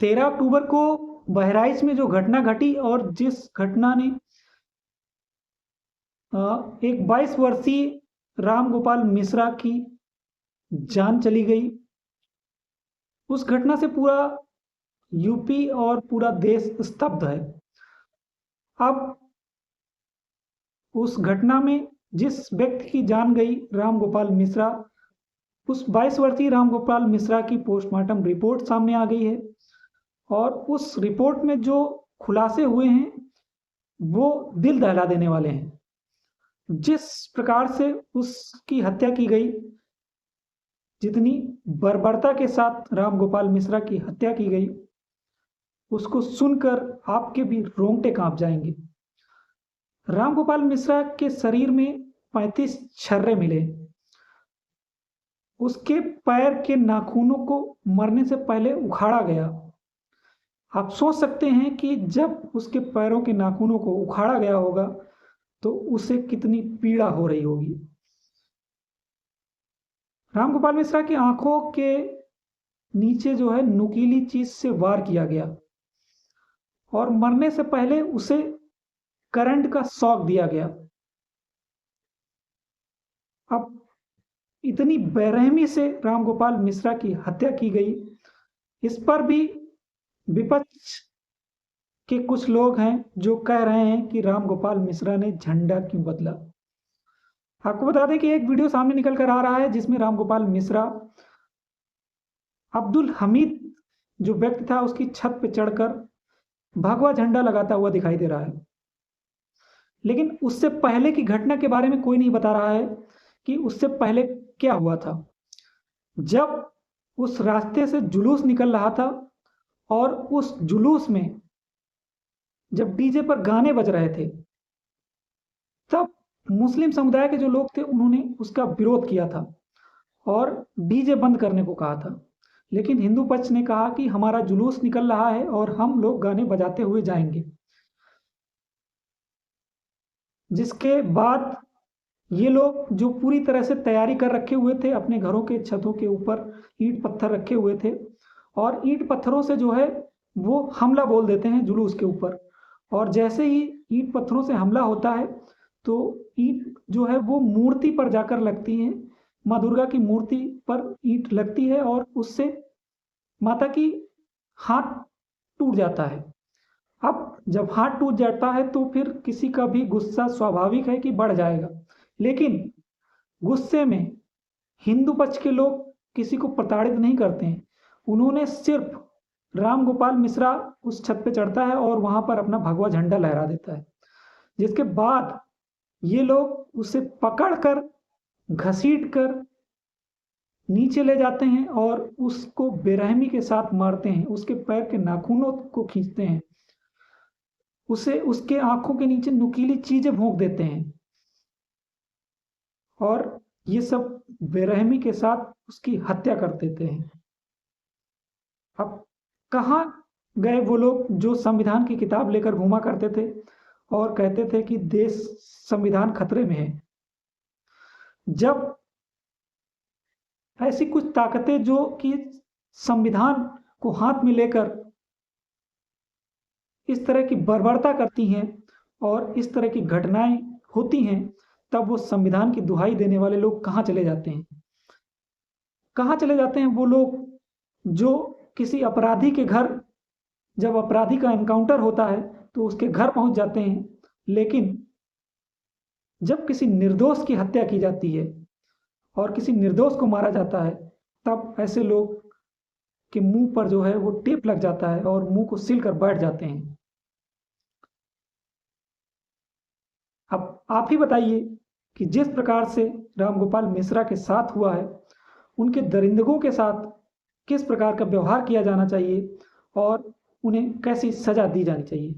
13 अक्टूबर को बहराइच में जो घटना घटी और जिस घटना ने एक 22 वर्षीय रामगोपाल मिश्रा की जान चली गई, उस घटना से पूरा यूपी और पूरा देश स्तब्ध है। अब उस घटना में जिस व्यक्ति की जान गई, रामगोपाल मिश्रा, उस 22 वर्षीय रामगोपाल मिश्रा की पोस्टमार्टम रिपोर्ट सामने आ गई है और उस रिपोर्ट में जो खुलासे हुए हैं वो दिल दहला देने वाले हैं। जिस प्रकार से उसकी हत्या की गई, जितनी बर्बरता के साथ रामगोपाल मिश्रा की हत्या की गई, उसको सुनकर आपके भी रोंगटे कांप जाएंगे। रामगोपाल मिश्रा के शरीर में 35 छर्रे मिले। उसके पैर के नाखूनों को मरने से पहले उखाड़ा गया। आप सोच सकते हैं कि जब उसके पैरों के नाखूनों को उखाड़ा गया होगा तो उसे कितनी पीड़ा हो रही होगी। रामगोपाल मिश्रा की आंखों के नीचे जो है नुकीली चीज से वार किया गया और मरने से पहले उसे करंट का शॉक दिया गया। अब इतनी बेरहमी से रामगोपाल मिश्रा की हत्या की गई, इस पर भी विपक्ष के कुछ लोग हैं जो कह रहे हैं कि रामगोपाल मिश्रा ने झंडा क्यों बदला। आपको बता दें कि एक वीडियो सामने निकल कर आ रहा है जिसमें रामगोपाल मिश्रा अब्दुल हमीद जो व्यक्ति था उसकी छत पर चढ़कर भगवा झंडा लगाता हुआ दिखाई दे रहा है। लेकिन उससे पहले की घटना के बारे में कोई नहीं बता रहा है कि उससे पहले क्या हुआ था। जब उस रास्ते से जुलूस निकल रहा था और उस जुलूस में जब डीजे पर गाने बज रहे थे, तब मुस्लिम समुदाय के जो लोग थे उन्होंने उसका विरोध किया था और डीजे बंद करने को कहा था। लेकिन हिंदू पक्ष ने कहा कि हमारा जुलूस निकल रहा है और हम लोग गाने बजाते हुए जाएंगे। जिसके बाद ये लोग जो पूरी तरह से तैयारी कर रखे हुए थे, अपने घरों के छतों के ऊपर ईंट पत्थर रखे हुए थे और ईंट पत्थरों से जो है वो हमला बोल देते हैं जुलूस के ऊपर। और जैसे ही ईंट पत्थरों से हमला होता है तो ईंट जो है वो मूर्ति पर जाकर लगती है, माँ दुर्गा की मूर्ति पर ईंट लगती है और उससे माता की हाथ टूट जाता है। अब जब हाथ टूट जाता है तो फिर किसी का भी गुस्सा स्वाभाविक है कि बढ़ जाएगा, लेकिन गुस्से में हिंदू पक्ष के लोग किसी को प्रताड़ित नहीं करते हैं। उन्होंने सिर्फ रामगोपाल मिश्रा उस छत पे चढ़ता है और वहां पर अपना भगवा झंडा लहरा देता है, जिसके बाद ये लोग उसे पकड़कर घसीट कर नीचे ले जाते हैं और उसको बेरहमी के साथ मारते हैं। उसके पैर के नाखूनों को खींचते हैं, उसे उसके आंखों के नीचे नुकीली चीजें भोंक देते हैं और ये सब बेरहमी के साथ उसकी हत्या कर देते हैं। अब कहाँ गए वो लोग जो संविधान की किताब लेकर घूमा करते थे और कहते थे कि देश संविधान खतरे में है। जब ऐसी कुछ ताकतें जो कि संविधान को हाथ में लेकर इस तरह की बर्बरता करती हैं और इस तरह की घटनाएं होती हैं, तब वो संविधान की दुहाई देने वाले लोग कहाँ चले जाते हैं? कहाँ चले जाते हैं वो लोग जो किसी अपराधी के घर, जब अपराधी का एनकाउंटर होता है तो उसके घर पहुंच जाते हैं, लेकिन जब किसी निर्दोष की हत्या की जाती है और किसी निर्दोष को मारा जाता है, तब ऐसे लोग के मुंह पर जो है वो टेप लग जाता है और मुंह को सील कर बैठ जाते हैं। अब आप ही बताइए कि जिस प्रकार से रामगोपाल मिश्रा के साथ हुआ है, उनके दरिंदगों के साथ किस प्रकार का व्यवहार किया जाना चाहिए और उन्हें कैसी सजा दी जानी चाहिए।